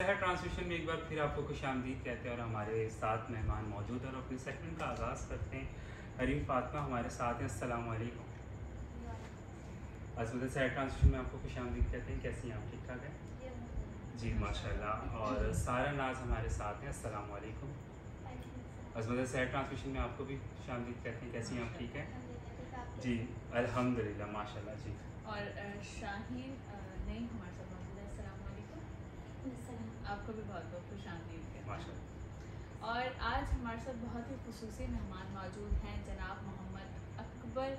शहर ट्रांसमिशन में एक बार फिर आपको खुशामदीद कहते हैं और हमारे साथ मेहमान मौजूद हैं और अपने सेगमेंट का आगाज़ करते हैं। हरीम फातिमा हमारे साथ हैं। अस्सलाम वालेकुम। अज़मत शहर ट्रांसमिशन में आपको खुशामदीद कहते हैं। कैसी हैं आप? ठीक ठाक हैं जी माशाल्लाह। और सारा नाज हमारे साथ हैं। अस्सलाम वालेकुम। अज़मत शहर ट्रांसमिशन में आपको भी खुशामदीद कहते हैं। कैसी हैं आप? ठीक है जी अल्हम्दुलिल्लाह माशाल्लाह जी। और शाहीन नहीं हमारे साथ मौजूद है। अस्सलाम वालेकुम। आपको भी बहुत बहुत खुशामदीद कहते हैं माशाल्लाह। और आज हमारे साथ बहुत ही खुसूसी मेहमान मौजूद हैं जनाब मोहम्मद अकबर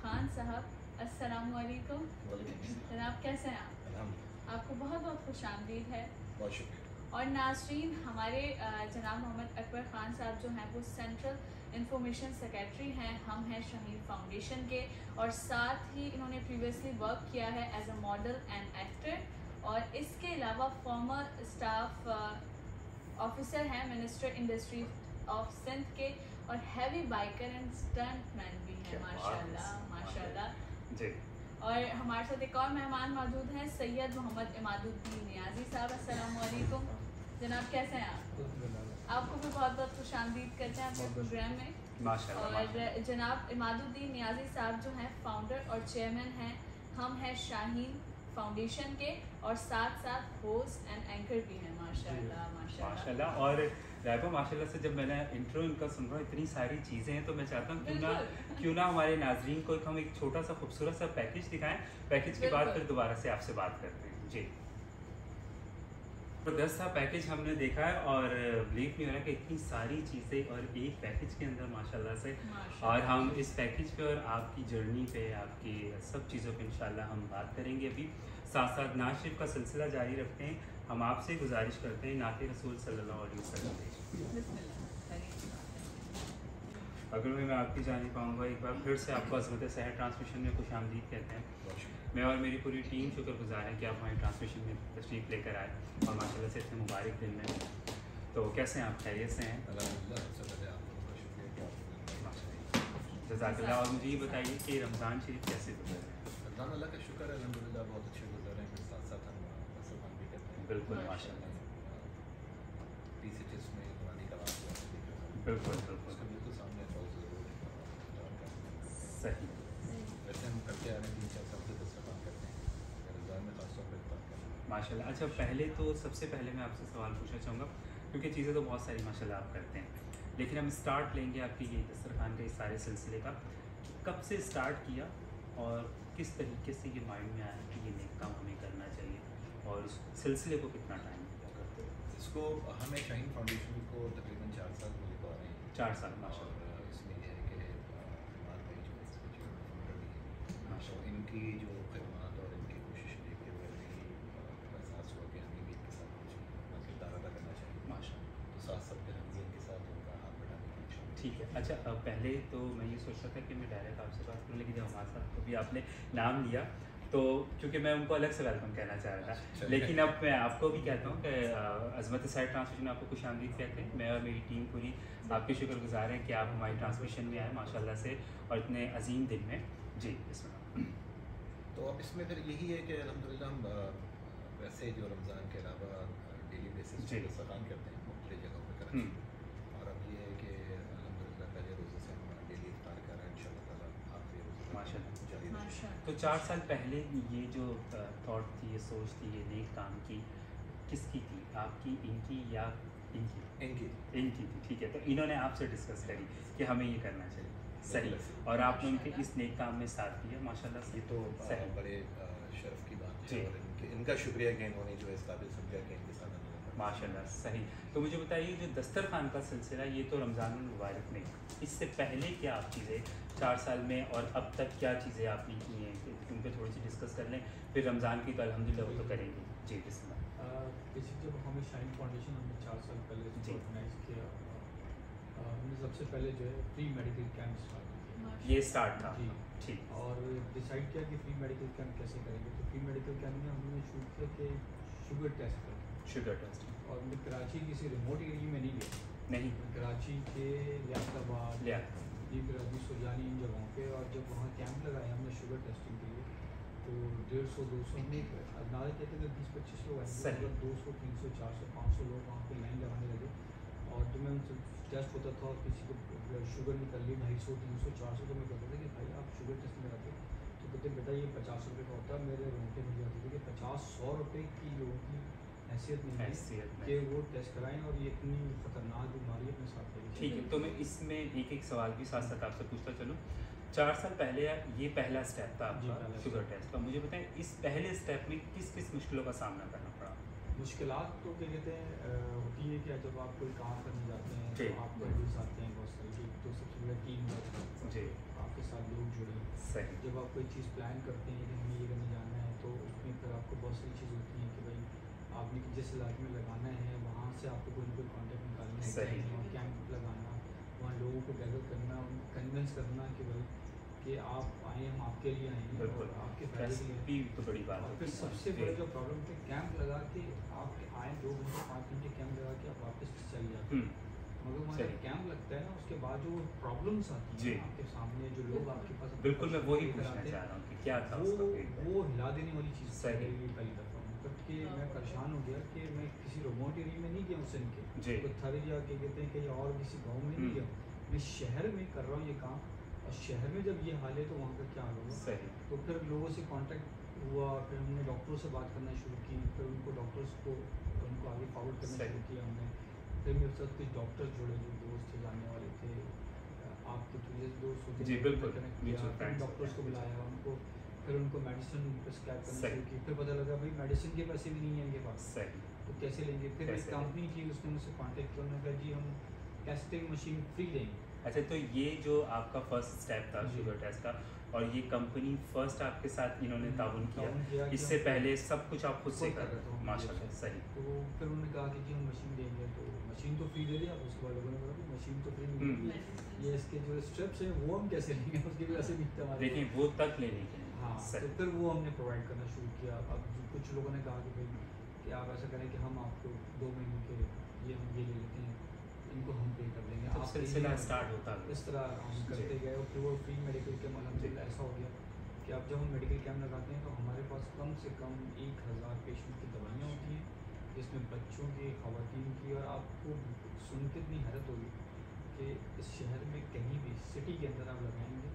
ख़ान साहब। अस्सलाम वालेकुम जनाब, कैसे हैं आप? आपको बहुत बहुत खुशामदीद है। बहुत शुक्रिया। और नाज़रीन, हमारे जनाब मोहम्मद अकबर ख़ान साहब जो हैं वो सेंट्रल इंफॉर्मेशन सेक्रेटरी हैं। हम हैं शाहीन फाउंडेशन के और साथ ही इन्होंने प्रीवियसली वर्क किया है as a model and actor और इसके अलावा फॉर्मर स्टाफ ऑफिसर हैं मिनिस्टर इंडस्ट्री ऑफ सिंध के और हैवी बाइकर एंड स्टंटमैन भी हैं। माशाल्लाह माशाल्लाह जी। और हमारे साथ एक और मेहमान मौजूद हैं सैयद मोहम्मद इमादुद्दीन नियाज़ी साहब। अस्सलाम वालेकुम जनाब, कैसे हैं आप? आपको भी बहुत बहुत खुशामदीद करते हैं अपने प्रोग्राम में माशाल्लाह। और जनाब इमादुद्दीन नियाज़ी साहब जो हैं फाउंडर और चेयरमैन हैं। हम हैं शाहीन फाउंडेशन के और साथ साथ होस्ट एंड एंकर भी हैं। माशाल्लाह माशाल्लाह। और रैबा माशाल्लाह से जब मैंने इंट्रो इनका सुन रहा हूँ, इतनी सारी चीज़ें हैं, तो मैं चाहता हूँ क्यों ना हमारे नाजरीन को हम एक छोटा सा खूबसूरत सा पैकेज दिखाएं। पैकेज के बाद फिर दोबारा से आपसे बात करते हैं जी। ज़बरदस्त सा पैकेज हमने देखा है और बिलीव नहीं हो रहा कि इतनी सारी चीज़ें और एक पैकेज के अंदर माशाल्लाह से। और हम इस पैकेज पे और आपकी जर्नी पे, आपकी सब चीज़ों पे इंशाल्लाह हम बात करेंगे। अभी साथ साथ नात शरीफ का सिलसिला जारी रखते हैं। हम आपसे गुजारिश करते हैं नाते रसूल सल्लल्लाहु अलैहि वसल्लम। अगर मैं आपकी जानी पाऊँगा एक बार फिर से आपको अज़मत शहर ट्रांसमिशन में खुशामदीद कहते हैं। मैं और मेरी पूरी टीम शुक्रगुजार है कि आप हमारे ट्रांसमिशन में तशरीफ़ लेकर आए और माशाल्लाह से इतने मुबारक दिन में। तो कैसे हैं आप? खैरियत से हैं? जज़ाकल्लाह। और मुझे ये बताइए कि रमज़ान शरीफ कैसे गुजर रहे हैं? रमज़ान अल्लाह का शुक्र है, अल्हम्दुलिल्लाह बहुत अच्छे गुजर रहे हैं। फिर साथ साथ हम रसूल भी करते हैं। बिल्कुल माशाल्लाह। PCTs में कुरानी का वाक़ हुआ है। बिल्कुल बिल्कुल उसके बिल्कुल सामने बहुत ज़रूर सही। वैसे हम करते आ रहे हैं 3-4 साल से दस्तरखान करते हैं। रमज़ान में खास तौर पर इफ्तार करते हैं माशाल्लाह। अच्छा, पहले तो सबसे पहले मैं आपसे सवाल पूछना चाहूँगा क्योंकि चीज़ें तो बहुत सारी माशाल्लाह आप करते हैं, लेकिन हम स्टार्ट लेंगे आपकी ये दस्तरखान के इस सारे सिलसिले का। कब से स्टार्ट किया और किस तरीके से ये माइंड में आया कि ये नेक काम हमें करना चाहिए और उस सिलसिले को कितना टाइम दिया करते हो? इसको हमें शाहीन फाउंडेशन को तकरीबन 4 साल मुझे को आ रहे हैं। 4 साल माशाल्लाह। और इसमें यह है कि हमारे भाई जो इसके फाउंडर भी हैं, तो इनकी जो खिदमत और इनकी कोशिश देखते हुए भी एहसास हुआ कि हमें भी इनके साथ कुछ किरदार अदा करना चाहिए माशाल्लाह। तो साथ सबके हम भी इनके साथ उनका हाथ बढ़ाने की इच्छा। ठीक है। अच्छा, पहले तो मैं ये सोच रहा था कि मैं डायरेक्ट आपसे बात करूँ, लेकिन जब हमारे साथ कभी आपने नाम लिया तो क्योंकि मैं उनको अलग से वेलकम कहना चाह रहा था, लेकिन अब मैं आपको भी कहता हूँ कि अज़मत शहर ट्रांसमिशन में आपको खुशामदीद कहते हैं। मैं और मेरी टीम पूरी आपके शुक्रगुजार हैं कि आप हमारी ट्रांसमिशन में आए माशाल्लाह से और इतने अजीम दिन में जी। इसमें तो अब इसमें फिर यही है कि अल्हम्दुलिल्लाह हम वैसे जो रमज़ान के अलावा डेली बेसिस जी। पर दस्तरखान करते हैं मुख्तलिफ जगहों पर कराची में। और अब ये है कि अल्हम्दुलिल्लाह पहले रोज़े से हम डेली इफ्तार कर रहे हैं इंशाअल्लाह ताला आखिरी रोज़े माशाल्लाह। जारी रहेगा। तो 4 साल पहले ये जो थॉट थी, ये सोच थी, ये नेक काम की किसकी थी? आपकी, इनकी या इनकी? इनकी थी। ठीक है। तो इन्होंने आपसे डिस्कस करी कि हमें ये करना चाहिए। सही। और आपने उनके इस नेक काम में साथ दिया माशाल्लाह से। ये तो सही। बड़े शर्फ की बात जी। है और इनका शुक्रिया कि इन्होंने जो इस काबिल समझा कि इनके साथ माशाल्लाह सही। तो मुझे बताइए जो दस्तरखान का सिलसिला, ये तो रमज़ान मुबारक में, इससे पहले क्या आप चीज़ें 4 साल में और अब तक क्या चीज़ें आपने की हैं उन पर थोड़ी सी डिस्कस कर लें। फिर रमज़ान की तो अल्हम्दुलिल्लाह वो तो करेंगे जी। बेसिक जब हमें शाहीन फाउंडेशन हमने 4 साल पहले जी। ऑर्गेनाइज़ किया, हमने सबसे पहले जो है फ्री मेडिकल कैंप स्टार्ट किया। ये स्टार्ट था जी। ठीक। और डिसाइड किया कि फ्री मेडिकल कैंप कैसे करेंगे। तो फ्री मेडिकल कैंप में हमने शुरू किया कि शुगर टेस्ट करें। Sugar test. और हमने कराची किसी रिमोट एरिया में नहीं लिया, नहीं कराची के लियाकताबाद, लिया दी कराची सुजानी, इन जगहों पे। और जब वहाँ कैंप लगाए हमने शुगर टेस्टिंग के लिए, तो 150-200 हमने अंदाजा कहते थे 20-25 लोग आएंगे, सही। मतलब 200, 300, 400, 500 लोग वहाँ पे लाइन लगाने लगे। और जो मैं उनसे टेस्ट होता था और किसी को शुगर निकल ली 250, 300, 400, तो मैं कहता था कि भाई आप शुगर टेस्ट नहीं कराते? तो कहते बेटा ये 50 रुपये का होता है। मेरे रोंगटे मिल जाते थे कि 50-100 रुपये की लोगों की हैसियत नहीं है हैसियत कि में। वो टेस्ट कराएं और ये इतनी ख़तरनाक बीमारी अपने साथ लेके ठीक है, तो मैं इसमें एक एक सवाल भी साथ साथ आपसे पूछता चलूँ। 4 साल पहले ये पहला स्टेप था जी, आपका पहला शुगर step। टेस्ट का। मुझे बताएं इस पहले स्टेप में किस किस मुश्किलों का सामना करना पड़ा? मुश्किलात तो क्या कहते हैं होती है कि जब आप कोई काम करने जाते हैं जी। तो आपको एडवाइस आते हैं बहुत सारी, तो सबसे बड़ा टीम वर्क, जी। आपके साथ लोग जुड़े। सही। जब आप कोई चीज़ प्लान करते हैं कि हमें ये करने जाना है, तो उसमें फिर आपको बहुत सारी चीज़ होती हैं कि भाई आपने जिस इलाके में लगाना है वहाँ से आपको कोई ना कोई कॉन्टेक्ट निकालना है, सही। वहाँ कैंप लगाना, वहाँ लोगों को गैदर करना, उनको कन्विंस करना कि भाई कि आप आएँ, हम आपके लिए आएंगे बिल्कुल। और आपके फायदे के लिए। भी तो बड़ी बात और है। फिर सबसे बड़ा जो प्रॉब्लम थे, कैंप लगा के आप आए 2 घंटे 5 घंटे कैंप लगा के आप वापस चल जाते हैं, मगर वहाँ सही। जब कैंप लगता है ना उसके बाद जो प्रॉब्लम्स आती जी। हैं ना आपके सामने, जो लोग आपके पास बिल्कुल, मैं वही लेकर पूछना आते हैं, चाह रहा हूँ कि क्या था उसका feedback? वो हिला देने वाली चीज़ सही। पहली दफ़ा मतलब कि मैं परेशान हो गया कि मैं किसी रिमोट एरिया में नहीं गया उस दिन के, जी। कोई थर या क्या कहते हैं कहीं और किसी गाँव में नहीं गया, मैं शहर में कर रहा हूँ ये काम। और शहर में जब ये हाल है तो वहाँ का क्या हाल होगा। सही। तो फिर लोगों से कांटेक्ट हुआ, फिर हमने डॉक्टरों से बात करना शुरू की, फिर उनको डॉक्टर्स को उनको आगे फॉरवर्ड करना सही। शुरू किया हमने। फिर मेरे साथ कुछ डॉक्टर्स जुड़े जो दोस्त थे, जानने वाले थे, आपके थ्रू जैसे दोस्त होते जी, हैं, बिल्कुल। कनेक्ट किया, Mutual फिर friends डॉक्टर्स को होते हैं। बुलाया उनको, फिर उनको मेडिसिन प्रिस्क्राइब करना सही। शुरू की। फिर पता लगा भाई मेडिसिन के पैसे भी नहीं हैं इनके पास, सही। तो कैसे लेंगे। फिर एक कैसे कंपनी थी उसने मुझसे कॉन्टेक्ट किया, उन्होंने कहा जी हम टेस्टिंग मशीन फ्री देंगे। अच्छा, तो ये जो आपका फर्स्ट स्टेप था जी। शुगर टेस्ट का, और ये कंपनी फर्स्ट आपके साथ इन्होंने ताउन किया, कि इससे हम- पहले सब कुछ आप खुद से खुद कर कर रहे रहे थे थे। हम माशाल्लाह, ये सब। सही। तो फिर उन्होंने कहा कि जी हम मशीन देंगे, तो मशीन तो फ्री दे दी। आप उसके बाद लोगों ने कहा कि मशीन तो फ्री हम्म। मिलेगी, ये इसके जो स्टेप्स हैं वो हम कैसे लेंगे, उसके भी वैसे नहीं थे हमारे देखिए पास। वो तक लेने के लिए। हाँ, सही। तो फिर वो हमने प्रोवाइड करना शुरू किया। अब कुछ लोगों ने कहा कि भाई कि आप ऐसा करें कि हम आपको 2 महीने के ये हम ये ले लेते हैं, इनको हम पे कर देंगे, तो आप सिलसिला ये- स्टार्ट होता गया। इस तरह हम जी। करते गए। और फिर वो फ्री मेडिकल कैम्प अल्हम्दुलिल्लाह ऐसा हो गया कि अब जब हम मेडिकल कैम्प लगाते हैं तो हमारे पास कम से कम 1000 पेशेंट की दवाइयाँ होती हैं, जिसमें बच्चों की, ख़वातीन की। और आपको सुन के इतनी हैरत होगी कि इस शहर में कहीं भी सिटी के अंदर आप लगाएंगे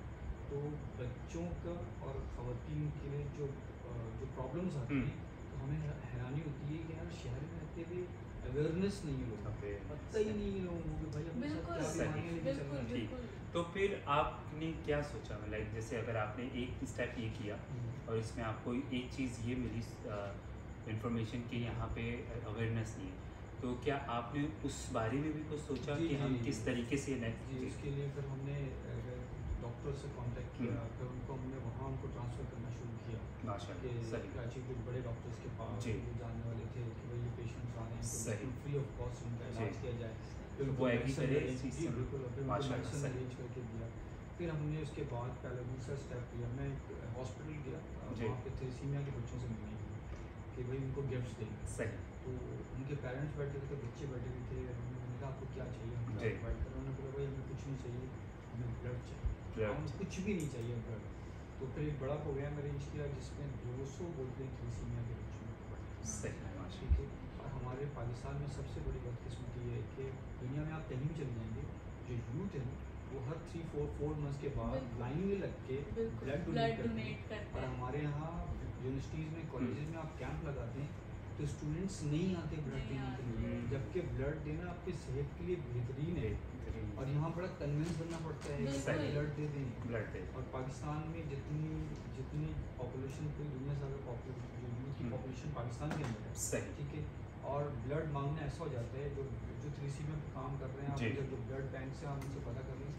तो बच्चों का और ख़वातीन के लिए जो प्रॉब्लम्स आती हैं, तो हमें हैरानी होती है कि यार शहर में रहते हुए अवेयरनेस नहीं है लोगों को, पता ही नहीं है लोगों को कि भाई अपने साथ बिल्कुल क्या सही। बीमारियाँ लेके चल रहे बिल्कुल हैं। ठीक। बिल्कुल। तो फिर आपने क्या सोचा, लाइक जैसे अगर आपने एक स्टेप ये किया और इसमें आपको एक चीज़ ये मिली इंफॉर्मेशन कि यहाँ पे अवेयरनेस नहीं है, तो क्या आपने उस बारे में भी कुछ सोचा जी, कि हम जी। किस तरीके से जी, नेक्स्ट? उसके लिए फिर हमने डॉक्टर से कांटेक्ट किया, फिर उनको हमने वहाँ उनको ट्रांसफ़र करना शुरू किया माशाल्लाह, कि सही। कराची के बड़े डॉक्टर्स के पास जी। जो जानने वाले थे कि भाई ये पेशेंट्स आ रहे हैं सही। तो फ्री ऑफ कॉस्ट उनका जी। इलाज किया जाए। तो फिर वो उनको एग्री medicine करे arrange- इस चीज़ जी से? बिल्कुल। और फिर उनको माशाल्लाह, मेडिसिन सही। अरेंज करके दिया। फिर हमने उसके बाद पहला दूसरा स्टेप लिया, मैं हॉस्पिटल गया, जी। वहाँ पे थैलेसीमिया के बच्चों से मिलने के लिए कि भाई उनको गिफ्ट्स देंगे। सही। तो उनके पेरेंट्स बैठे थे, बच्चे बैठे हुए थे, उन्होंने कहा आपको क्या चाहिए, हम क्या जी। प्रोवाइड करें। उन्होंने बोला भाई हमें कुछ नहीं चाहिए, हमें ब्लड चाहिए, Blood हमें कुछ भी नहीं चाहिए ब्लड। तो फिर एक बड़ा प्रोग्राम अरेंज किया जिसमें 200 बोतलें थैलेसीमिया के बच्चों को प्रोवाइड की। सही। माशाल्लाह। ठीक है। और हमारे पाकिस्तान में सबसे बड़ी बदकिस्मती ये है कि दुनिया में आप कहीं भी चले जाएंगे, जो यूथ है वो हर 3-4 मंथ्स के बाद बिल्कुल। लाइन में लग के बिल्कुल ब्लड ब्लड डोनेट करते हैं। डोनेट करते और हैं। हमारे यहाँ यूनिवर्सिटीज़ में, कॉलेजेस में आप कैंप लगाते हैं तो स्टूडेंट्स नहीं आते ब्लड नहीं देने के आते। लिए, जबकि ब्लड देना आपकी सेहत के लिए बेहतरीन है। और यहाँ बड़ा कन्विंस करना पड़ता है कि बिल्कुल। भाई ब्लड दे दें। ब्लड दे। और पाकिस्तान में जितनी पॉपुलेशन, पूरी दुनिया से ज़्यादा जो यूथ की पॉपुलेशन पाकिस्तान के अंदर है, सही। ठीक है। और ब्लड मांगना ऐसा हो जाता है, जो थ्रेसिमिया पे काम कर रहे हैं, आप जी। जब जो ब्लड बैंक से आप उनसे पता कर लें,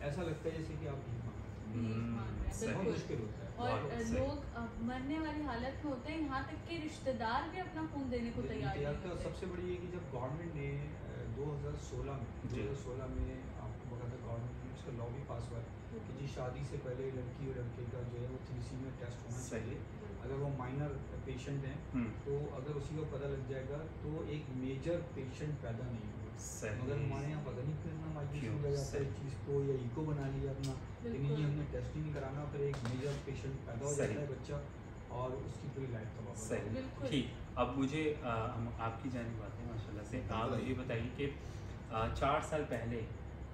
ऐसा लगता है जैसे कि आप भीख मांग रहे हैं। भीख मांग रहे हैं, सही। बहुत बिल्कुल। मुश्किल होता है। और बहुत सही। लोग मरने वाली हालत में होते हैं, यहाँ तक कि रिश्तेदार भी अपना खून देने को तैयार नहीं तो होते। सबसे बड़ी ये कि जब गवर्नमेंट ने 2016 जी। में आपको बकायदा गवर्नमेंट ने उसका लॉ भी पास हुआ है कि जी शादी से पहले लड़की और लड़के का जो है वो थ्रेसिमिया टेस्ट होना सही। चाहिए। अगर वो माइनर पेशेंट हैं तो अगर उसी को पता लग जाएगा तो एक मेजर पेशेंट पैदा नहीं होगा। मगर हमारे यहाँ पता नहीं कितना माइग्रेशन किया जाता है इस चीज़ को, या इको बना लिया अपना, लेकिन ये हमने टेस्ट ही नहीं कराना, फिर एक मेजर पेशेंट पैदा हो जाता है बच्चा और उसकी पूरी लाइफ तबाह हो जाती है। ठीक, अब मुझे हम आपकी जानिब आते हैं माशाल्लाह से। आप मुझे बताइए कि 4 साल पहले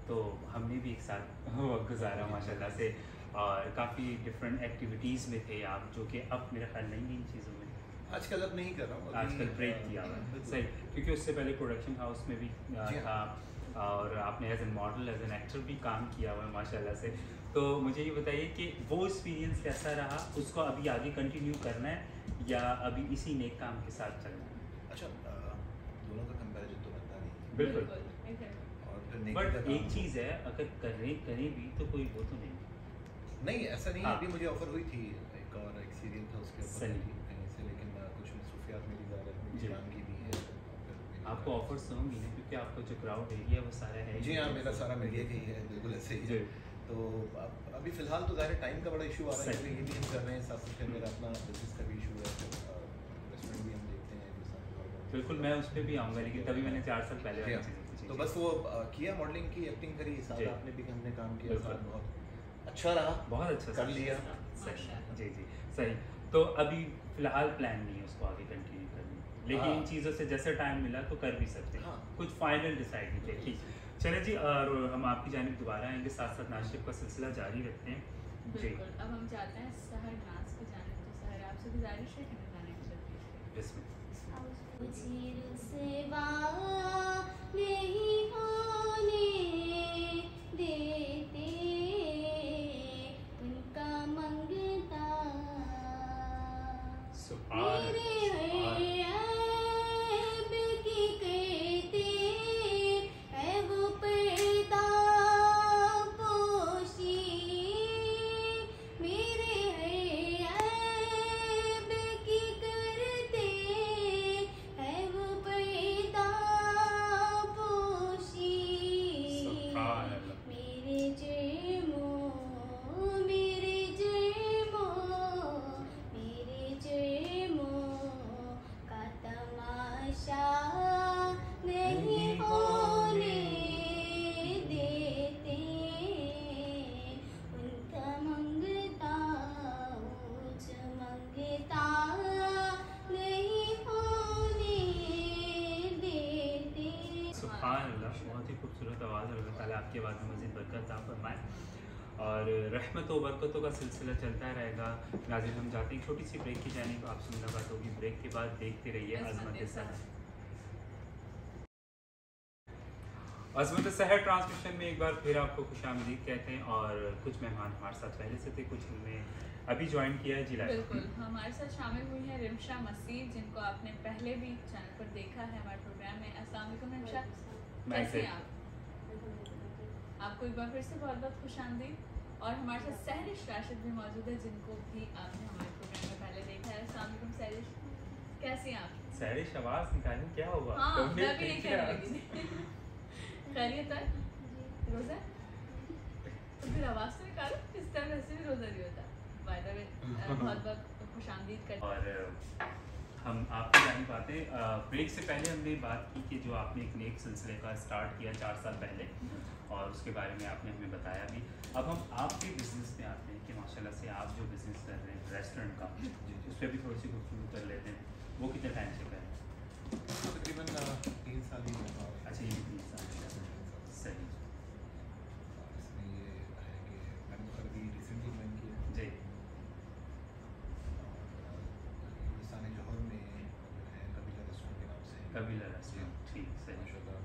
तो हमने भी एक साथ वक्त गुजारा माशाल्लाह से, और काफ़ी डिफरेंट एक्टिविटीज़ में थे आप, जो कि अब मेरा ख्याल नहीं इन चीज़ों में आजकल अब नहीं कर रहा हूँ, आजकल ब्रेक किया हुआ है। सही, क्योंकि उससे पहले प्रोडक्शन हाउस में भी था और आपने as an model as an actor भी काम किया हुआ है माशाल्लाह से। तो मुझे ये बताइए कि वो एक्सपीरियंस कैसा रहा, उसको अभी आगे कंटिन्यू करना है या अभी इसी नेक काम के साथ चलना है? अच्छा, दोनों का कंपैरिजन तो बनता नहीं। बिल्कुल। और फिर बट एक चीज़ है, अगर करें भी तो कोई वो तो नहीं, ऐसा नहीं है। अभी मुझे ऑफर हुई थी एक और एक सीरियल था उसके ऊपर सही। कहीं से, लेकिन कुछ मसरूफियात मेरी ज़्यादा जान की भी है। आपको ऑफर्स तो होंगी नहीं, क्योंकि आपका जो क्राउड एरिया वो सारा है। जी हाँ, मेरा सारा मीडिया का ही है, बिल्कुल ऐसे ही है। तो अभी फ़िलहाल तो ज़ाहिर टाइम का बड़ा इशू आ रहा है, क्योंकि ये भी हम कर रहे हैं, साथ साथ मेरा अपना बिजनेस का भी इशू है, रेस्टोरेंट भी हम देखते हैं जो साथ। बिल्कुल, मैं उस पर भी आऊँगा, लेकिन तभी मैंने 4 साल पहले वाली चीज़ें पूछी। तो बस वो किया, मॉडलिंग की, एक्टिंग करी, साथ आपने भी हमने काम किया, साथ बहुत अच्छा रहा, बहुत अच्छा कर लिया। सही, जी सही। तो अभी फ़िलहाल प्लान नहीं है उसको आगे कंटिन्यू करने, लेकिन इन चीज़ों से जैसे टाइम मिला तो कर भी सकते हैं। कुछ फाइनल डिसाइड नहीं किया। ठीक, चले जी, और हम आपकी जानिब दोबारा आएंगे, साथ साथ नाशिफ का सिलसिला जारी रखते हैं। बिल्कुल, अब हम जाते हैं सहर नाज की जानिब। तो सहर, आपसे गुजारिश है कि गाने की तदबीर बिस्मिल्लाह। नहीं होने देते उनका मंगता मेरे ऐब की कहते है वो पर्दा पोशी, मेरे ऐब की करते है वो पर्दा पोशी, मेरे जुर्मों का तमाशा नहीं होने देते उनका मंगता मंगता नहीं होने देते। सुभान अल्लाह, बहुत ही खूबसूरत आवाज़ है। अल्लाह ताला आपकी आवाज़ में मज़ीद बरकत अता फरमाए, और रहमत व बरकतों का सिलसिला चलता रहेगा। नाज़रीन, हम जाते हैं छोटी सी ब्रेक की जानिब, आपसे मुलाकात होगी ब्रेक के बाद। देखते रहिए अज़मत सहर। अज़मत सहर ट्रांसमिशन में एक बार फिर आपको खुशामदीद कहते हैं, और कुछ मेहमान हमारे साथ पहले से थे, कुछ हमने अभी ज्वाइन किया है। जिला बिल्कुल, हमारे साथ शामिल हुई हैं रिमशा मसीह, जिनको आपने पहले भी चैनल पर देखा है हमारे प्रोग्राम में। अस्सलाम वालेकुम रिमशा, कैसे हैं आप? आपको एक बार फिर से बहुत बहुत खुशामदीद। और हमारे साथ सहरिश राशिद भी मौजूद है, जिनको भी आपने हमारे प्रोग्राम में पहले देखा है। अस्सलाम वालेकुम सहरिश, कैसे हैं आप? सहरिश, आवाज़ निकाली, क्या हुआ? हाँ, मैं भी यही कहने लगी। खैरियत है? रोज़ा? तो फिर आवाज़ तो निकालो, इस टाइम वैसे भी रोज़ा नहीं होता। बाय द वे, बहुत बहुत खुशामदीद करते हैं। और हम आपकी जानिब आते हैं। ब्रेक से पहले हमने बात की कि जो आपने एक नेक सिलसिले का स्टार्ट किया 4 साल पहले, और उसके बारे में आपने हमें बताया भी। अब हम आपके बिज़नेस में आते हैं कि माशाल्लाह से आप जो बिज़नेस कर रहे हैं रेस्टोरेंट का, उस पर भी थोड़ी सी गुफ्तगू कर लेते हैं। वो कितने टाइम से कर रहे हैं? तकरीबन 3 साल ही हुआ। अच्छा, ये 3 साल सही। इसमें ये है कि मैंने तो अभी रिसेंटली ज्वाइन किया जी। हिंदुस्तानी जौहर में है कबीला रेस्टोरेंट के नाम से। कबीला रेस्टोरेंट, ठीक, सही माशाल्लाह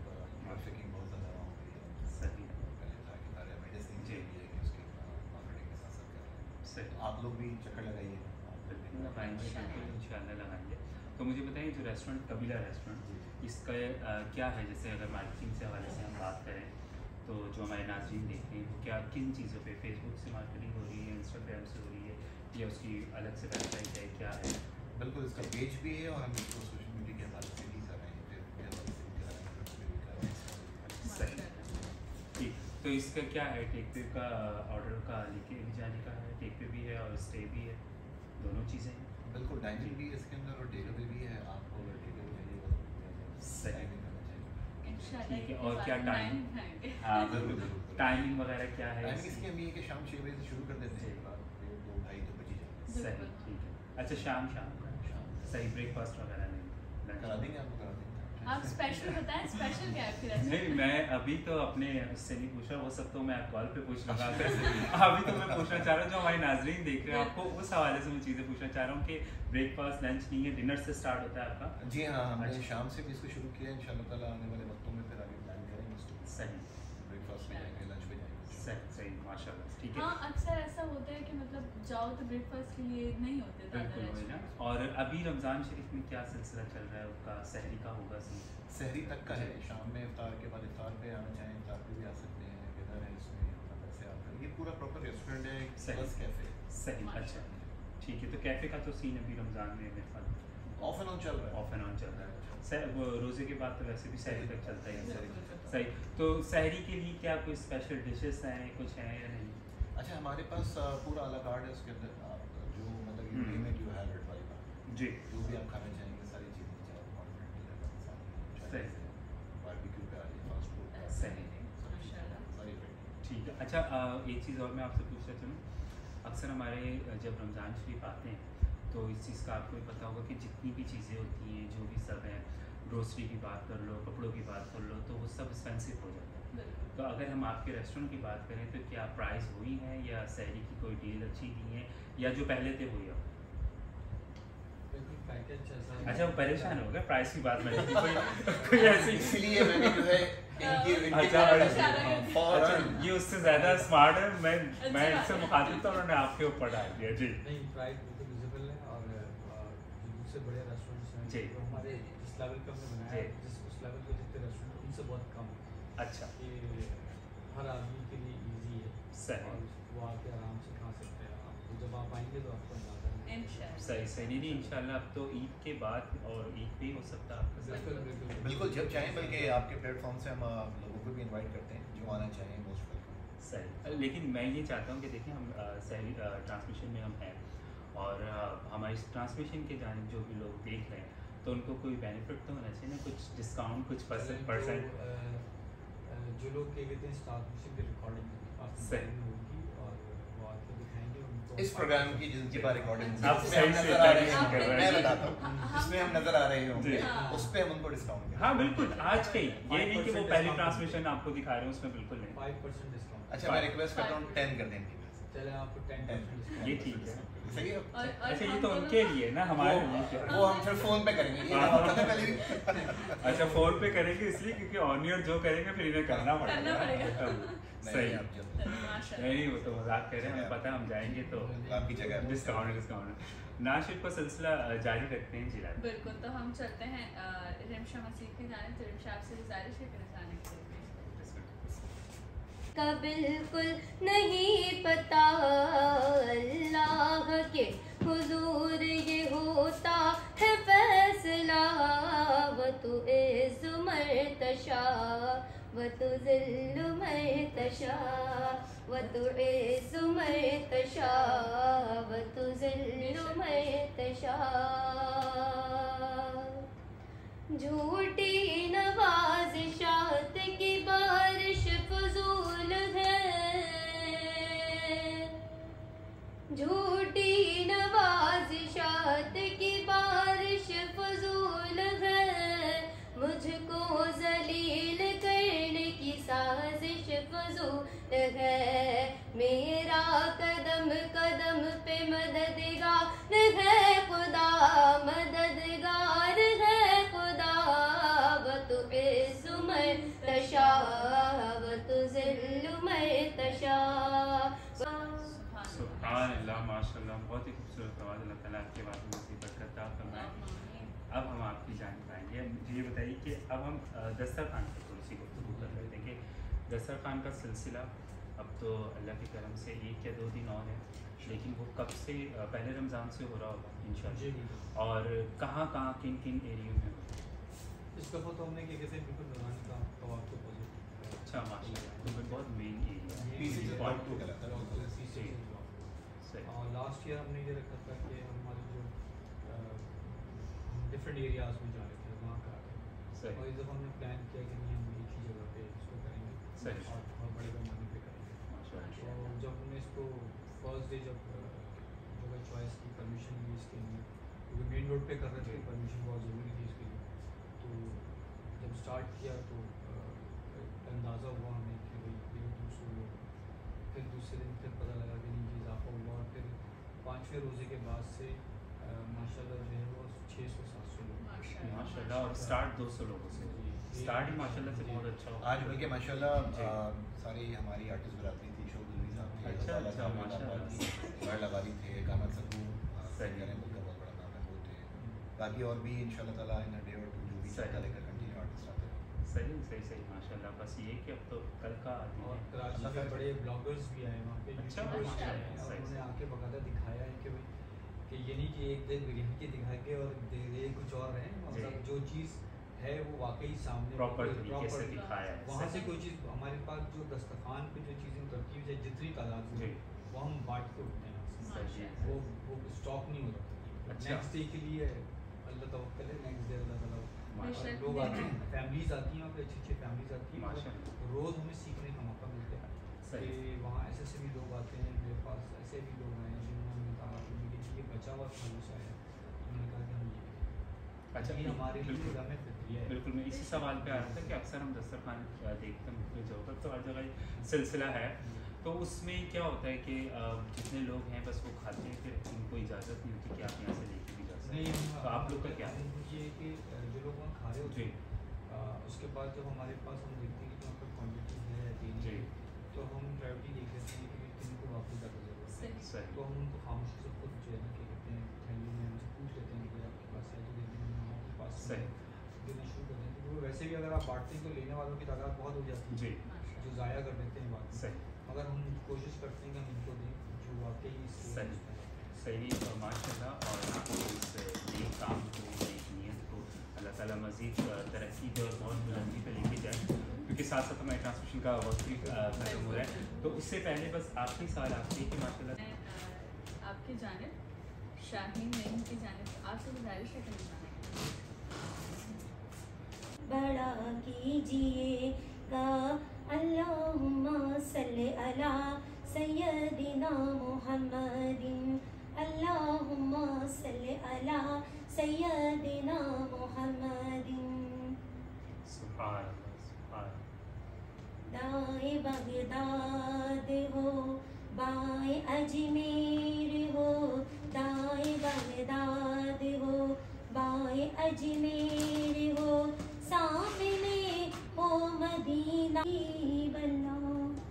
मार्केटिंग बहुत ज़्यादा वहाँ पे है। सही पहले था कि तारे मेडिसिन जी। है कि उसके मार्केटिंग के साथ साथ कर रहे हैं। सही। तो आप लोग भी चक्कर लगाइए। लगाएंगे, बिल्कुल इंशाल्लाह लगाएंगे। तो मुझे बताइए, जो रेस्टोरेंट कबीला रेस्टोरेंट, इसका क्या है? जैसे अगर मार्केटिंग से हवाले से हम बात करें तो जो हमारे नाज़रीन देखते हैं वो क्या किन चीज़ों पे, फेसबुक से मार्केटिंग हो रही है, इंस्टाग्राम से हो रही है, या उसकी अलग से वेबसाइट है, क्या है? बिल्कुल, इसका पेज भी है और हम इसको सोशल मीडिया के हवाले से भी कर रहे हैं, फिर के हवाले से भी कर रहे हैं, ट्विटर पे भी कर रहे हैं। सही, ठीक। तो इसका क्या है? टेक पे का ऑर्डर का लेके भी जाने का है, टेक पे भी है और स्टे भी है, दोनों चीज़ें हैं। बिल्कुल डाइनिंग भी है इसके अंदर और टेक अवे भी है, आपको अगर टेक अवे चाहिए सही। टाइमिंग करना चाहिए। इंशाल्लाह ठीक है, इसके और बाद क्या में टाइम? time खाएंगे। हाँ बिल्कुल, बिल्कुल। बिल्कुल। टाइमिंग वगैरह क्या है टाइमिंग इसकी? इसकी हम ये कि शाम 6 बजे से शुरू कर देते हैं, रात के 2-2:30 तो बज ही जाते सही, बिल्कुल। ठीक है। अच्छा शाम को हैं शाम को। सही, ब्रेकफास्ट वगैरह नहीं, करा लंच? देंगे, आपको करा देंगे। आप स्पेशल बताएं, स्पेशल क्या है फिर ऐसे? नहीं, मैं अभी तो अपने उससे नहीं पूछ रहा, वो सब तो मैं कॉल पे पूछ लूँगा। अभी तो मैं पूछना चाह रहा हूँ जो हमारे नाजरीन देख रहे हैं, आपको उस हवाले से मैं चीज़ें पूछना चाह रहा हूँ कि ब्रेकफास्ट लंच नहीं है, डिनर से स्टार्ट होता है आपका? जी हाँ, हमने अच्छा। शाम से भी इसको शुरू किया है, इंशाल्लाह ताला आने वाले वक्तों में फिर आगे प्लान करेंगे इसको। सही ब्रेकफास्ट पे जाएंगे, लंच पे जाएंगे। सही सही, माशाल्लाह, ठीक है। हाँ, अक्सर ऐसा होता है कि मतलब जाओ तो ब्रेकफास्ट के लिए नहीं होते ज़्यादा बिल्कुल वही ना। restaurants। और अभी रमज़ान शरीफ में क्या सिलसिला चल रहा है आपका? सहरी का होगा सी? सहरी तक का है, शाम में इफ्तार के बाद इफ्तार पे आना चाहें इफ्तार पे भी आ सकते हैं, इधर है इसमें अपना पैसे आप करें। ये पूरा प्रॉपर रेस्टोरेंट है सही। प्लस कैफे, सही, अच्छा ठीक है। तो कैफ़े का तो सीन अभी रमज़ान में मेरे ख्याल ऑफ एंड ऑन चल रहा है। ऑफ एंड ऑन चल रहा है। वो रोज़े के बाद तो वैसे भी सहरी तक चलता ही है। बिल्कुल, बिल्कुल। सही, तो सहरी के लिए क्या कोई स्पेशल डिशेस हैं, कुछ हैं या नहीं? अच्छा, हमारे पास पूरा अला कार्ड है, उसके अंदर आप जो मतलब you name it you have it वाली बात, जी जो भी आप खाना चाहेंगे सारी चीज़ें, चाहे कॉन्टिनेंटल है, पाकिस्तानी, सही। चाइनीज़ है, बारबेक्यू पे आ जाए, फास्ट फूड पे आ सही। जाए, सब चीज़ें, माशाल्लाह। सारी वैरायटी। ठीक है। अच्छा एक चीज़ और मैं आपसे पूछना चाहूँ, अक्सर हमारे जब रमज़ान शरीफ आते हैं तो इस चीज़ का आपको भी पता होगा कि जितनी भी चीज़ें होती हैं, जो भी सब हैं, ग्रोसरी की बात कर लो, कपड़ों की बात कर लो, तो वो सब एक्सपेंसिव हो जाता है। बिल्कुल। तो अगर हम आपके रेस्टोरेंट की बात करें तो क्या प्राइस हुई है या सहरी की कोई डील अच्छी दी है या जो पहले थे हुई है? बिल्कुल पैकेज जैसा। अच्छा, वो परेशान हो गए प्राइस की बात में कोई ऐसी? इसलिए मैंने जो है इनकी अच्छा, फौरन ये उससे ज़्यादा स्मार्ट है, मैं अच्छी इनसे बात है। मुखातिब था, उन्होंने आपके ऊपर डाल दिया। जी नहीं, प्राइस बिल्कुल विजिबल है और जो दूसरे बड़े रेस्टोरेंट्स हैं जी। जो हमारे जिस लेवल पे हमने बनाया है, जी। जिस उस लेवल पे जितने रेस्टोरेंट उनसे बहुत कम है अच्छा कि हर आदमी के लिए इजी है सही और वो आके आराम से खा सकते हैं। आप तो जब आप आएंगे तो आपको अंदाजा है। इंशाल्लाह। सही सही। नहीं इंशाल्लाह अब तो ईद के बाद और ईद पे ही हो सकता है आपका साथ। बिल्कुल बिल्कुल बिल्कुल जब चाहें, बल्कि आपके प्लेटफॉर्म से हम लोगों को भी इनवाइट करते हैं, जो आना चाहें मोस्ट वेलकम। सही। लेकिन मैं ये चाहता हूँ कि देखिए हम सहरी ट्रांसमिशन में हम हैं और हमारी ट्रांसमिशन के जाने जो भी लोग देख रहे हैं तो उनको कोई बेनिफिट तो होना चाहिए ना, कुछ डिस्काउंट, कुछ परसेंट। जो लोग क्या कहते हैं स्टार मिशन की रिकॉर्डिंग आपकी सही। में होगी और वो आके दिखाएंगे उनको इस प्रोग्राम की जिनकी बार रिकॉर्डिंग आप जिसमें सही हम से नजर आ रहे thank you कर हैं, रहे मैं हैं। बताता हूँ, जिसमें हम नजर आ रहे होंगे जी। उस पे हम उनको डिस्काउंट करें। हाँ बिल्कुल, आज के ही, ये नहीं कि वो 5% पहली discount ट्रांसमिशन आपको दिखा रहे हैं उसमें बिल्कुल नहीं। 5% डिस्काउंट। अच्छा, मैं रिक्वेस्ट करता हूँ 10 कर दें इनकी वजह से। चले आपको 10% डिस्काउंट। ये ठीक है। सही है। और अच्छा ये हम तो दोनों- उनके लिए ना, हमारे लिए क्या? वो हम फिर फोन पे करेंगे, ये हाँ। होता था पहले भी। अच्छा फोन पे करेंगे इसलिए क्योंकि ऑनियर जो करेंगे फिर इन्हें करना करना पड़ेगा। पड़ेगा। सही। नहीं, आप जब माशाल्लाह। नहीं वो तो मजाक कर रहे हैं, हमें पता है हम जाएंगे तो आपकी जगह डिस्काउंट। नाशिद का सिलसिला जारी रखते हैं जिला। बिल्कुल, तो हम चलते हैं रिमशा मसीह की जाने। तो रिमशा आपसे गुजारिश है कि जाने के लिए का बिल्कुल नहीं पता अल्लाह के हुजूर ये होता है फैसला। व तु इज़्ज़ मर्तशा व तु ज़िल्ल मर्तशा व तु इज़्ज़ मर्तशा व तु ज़िल्ल मर्तशा। झूठी नवाज़िशात की बारिश फजूल है। झूठी नवाज़िशात की बारिश फजूल है। मुझको जलील करने की साजिश फजूल है। मेरा कदम कदम पे मददगार है खुदा, मददगार है खुदा। व तु इज़्ज़ मर्तशा व तु ज़िल्ल मर्तशा। सुभान अल्लाह, माशाल्लाह, बहुत ही खूबसूरत आवाज़। अल्लाह ताला आपके बात में से बरकत अता फरमाए। अब हम आपकी जानिब आएंगे। मुझे ये बताइए कि अब हम दस्तरखान पर थोड़ी सी गुफ्तगू कर रहे थे कि दस्तरखान का सिलसिला अब तो अल्लाह के करम से 1 या 2 दिन और है, लेकिन वो कब से पहले रमज़ान से हो रहा होगा जी इंशाल्लाह, बिल्कुल। और कहाँ कहाँ किन किन एरियो में होगा? इस दफ़ा तो हमने क्या कहते हैं बिल्कुल नूरानी का कवाब के अपोजिट। अच्छा माशाल्लाह, तो फिर बहुत मेन एरिया है। PCC Important Point 2 कहलाता है। सही। सही। और लास्ट ईयर हमने ये रखा था कि हमारे जो डिफरेंट एरियाज में जा रहे थे, वहाँ करा था। सही और इस दफ़ा हमने प्लान किया कि नहीं हम एक ही जगह पे इसको करेंगे सही। और बहुत बड़े पैमाने पे करेंगे। माशाल्लाह। तो जब हमने इसको फर्स्ट डे जब जगह चॉइस की, परमिशन ली इसके लिए, क्योंकि मेन रोड पे कर रहे थे, परमिशन बहुत ज़रूरी थी इसके लिए। तो जब स्टार्ट किया तो अंदाज़ा हुआ हमें कि भाई ये 200 लोग, फिर दूसरे दिन फिर पता लगा कि नहीं इजाफा हुआ, और फिर 5वें रोज़े के बाद से माशाल्लाह जो है वो 600-700 लोग। माशाल्लाह। और स्टार्ट 200 लोगों से, स्टार्ट ही माशाल्लाह से बहुत अच्छा हुआ। आज बल्कि माशाल्लाह सारी हमारी आर्टिस्ट बरादरी थी, शोबिज़ साहब थे, अच्छा, अल्लाह अच्छा, ताला माशाल्लाह। की बड़ा लगारी थे, कामत सबू सही। का बहुत बड़ा नाम है, वो थे। बाकी और भी इंशाल्लाह ताला इन डे और टू जो भी सही। चलता लेकर कंटिन्यू आर्टिस्ट आते हैं। सही सही सही माशाल्लाह। बस ये कि अब तो कल का आदमी और है। कराची अल्लाह के खैर बड़े ब्लॉगर्स भी आए वहाँ पे, अच्छा, यूट्यूबर्स भी आए हैं, सही, और उन्होंने सही। आके बकायदा दिखाया है कि भाई कि ये नहीं कि एक दिन बिरयानी के दिखा के और दे कुछ और रहे हैं, मतलब जो चीज़ है वो वाकई सामने प्रॉपर बिल्कुल तरीके से proper दिखाया है। वहाँ से सही। कोई चीज़ हमारे पास जो दस्तरखान पे जो चीज़ें तरकीब है जितनी तादाद में जी। वो हम बांट के उठते हैं यहाँ से। सही। वो स्टॉक नहीं होता। अच्छा। नेक्स्ट डे के लिए अल्लाह तवक्कल है, नेक्स्ट डे अल्लाह ताला। माशाल्लाह। और लोग आते हैं, फैमिलीज आती हैं, और अच्छी अच्छी फैमिलीज आती हैं, माशाल्लाह। रोज़ हमें सीखने का मौका मिलता है सही। कि वहाँ ऐसे भी लोग आते हैं, मेरे पास ऐसे भी लोग आए हैं जिन्होंने कहा कि मेरे ये बचा हुआ खालूसा है, उन्होंने कहा कि हम ये अच्छा, ये हमारे लिए बिल्कुल। गम फिक्रिया है। बिल्कुल। मैं इसी सवाल पे आ रहा था कि अक्सर हम दस्तरखान देखते हैं मुख्तलिफ जगहों पर, तो हर जगह सिलसिला है, तो उसमें क्या होता है कि जितने लोग हैं बस वो खाते हैं, फिर उनको इजाज़त नहीं होती कि आप यहाँ से लेके भी जा सकते नहीं, हैं। तो आप लोग का क्या है? ये कि जो लोग वहाँ खा रहे होते जी हैं, उसके बाद जब हमारे पास हम देखते हैं कि वहाँ पर क्वान्टिटी है देने जी। की, तो हम प्रायोरिटी देख लेते हैं कि किनको वापस ज़्यादा ज़रूरत है। सही। तो हम उनको खामोशी से खुद जो है ना क्या कहते हैं थैली में उनसे पूछ लेते हैं कि भाई आपके पास है तो देते हैं, हम आपके पास सही। देना शुरू कर देते हैं, क्योंकि वैसे भी अगर आप बांटते हैं तो लेने वालों की तादाद बहुत हो जाती है जी जो ज़ाया कर देते हैं बाद में। सही मगर हम कोशिश करते हैं कि हम उनको दें जो वाकई इससे सही सही। और माशाल्लाह, और आपको इस नेक काम को, नेक नीयत को अल्लाह ताला मज़ीद तरक्की दे और बहुत बुलंदी पे लेके जाए, क्योंकि साथ साथ हमारे ट्रांसमिशन का वक्त भी खत्म हो रहा है। तो उससे पहले बस आखिरी सवाल आपसे कि माशाल्लाह आपकी जानिब शाहीन नईम की जानिब आपसे गुजारिश है कि बड़ा कीजिएगा अल्लाहुम्मा सल्ली अला सय्यदिना मुहम्मदिन, अल्लाहुम्मा सल्ली अला सय्यदिना मुहम्मदिन। सुभान अल्लाह, सुभान अल्लाह। दाए बगदाद हो, बाएं अजमेर हो, दाए बगदाद हो, बाएं अजमेर हो, सामने हो मदीना बल्ला।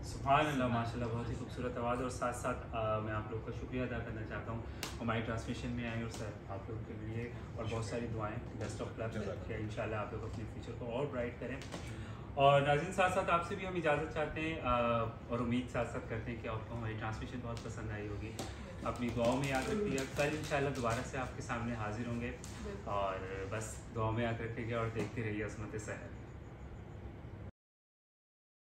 सुभान अल्लाह, माशाल्लाह, बहुत ही खूबसूरत आवाज़। और साथ साथ मैं आप लोग का शुक्रिया अदा करना चाहता हूँ हमारी ट्रांसमिशन में आए और सर आप लोगों के लिए, और बहुत सारी दुआएं, बेस्ट ऑफ लक कि इंशाल्लाह आप लोग अपने फ्यूचर को और ब्राइट करें। और नाज़रीन, साथ साथ आपसे भी हम इजाज़त चाहते हैं और उम्मीद साथ साथ करते हैं कि आपको हमारी ट्रांसमिशन बहुत पसंद आई होगी। अपनी दुआओं में याद रखिएगा, कल इंशाल्लाह दोबारा से आपके सामने हाजिर होंगे, और बस दुआओं में याद रखिएगा और देखते रहिए अज़मत सहर।